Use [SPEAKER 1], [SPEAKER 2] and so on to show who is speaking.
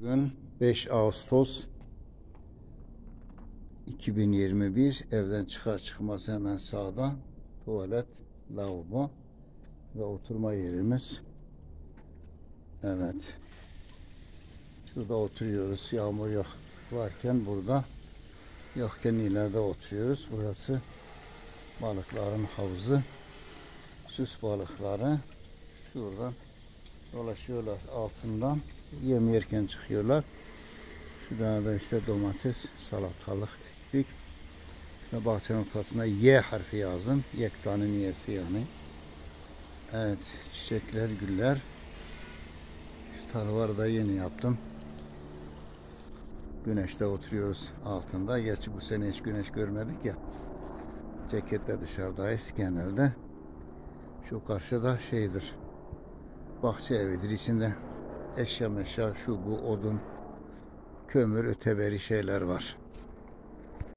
[SPEAKER 1] Bugün 5 Ağustos 2021. Evden çıkar çıkmaz hemen sağda tuvalet, lavabo ve oturma yerimiz. Evet. Şurada oturuyoruz. Yağmur yok varken burada, yokken ileride oturuyoruz. Burası balıkların havuzu. Süs balıkları şuradan dolaşıyorlar altından. Yem yerken çıkıyorlar. Şurada da işte domates, salatalık ektik. Ve bahçenin ortasına Y harfi yazın. Yektanın Y'si yani. Evet, çiçekler, güller. Şu tarvarı da yeni yaptım. Güneşte oturuyoruz altında. Gerçi bu sene hiç güneş görmedik ya. Ceketle dışarıdayız genelde. Şu karşıda şeydir. Bahçe evidir. İçinde eşya meşya, şu bu, odun, kömür, öteberi şeyler var.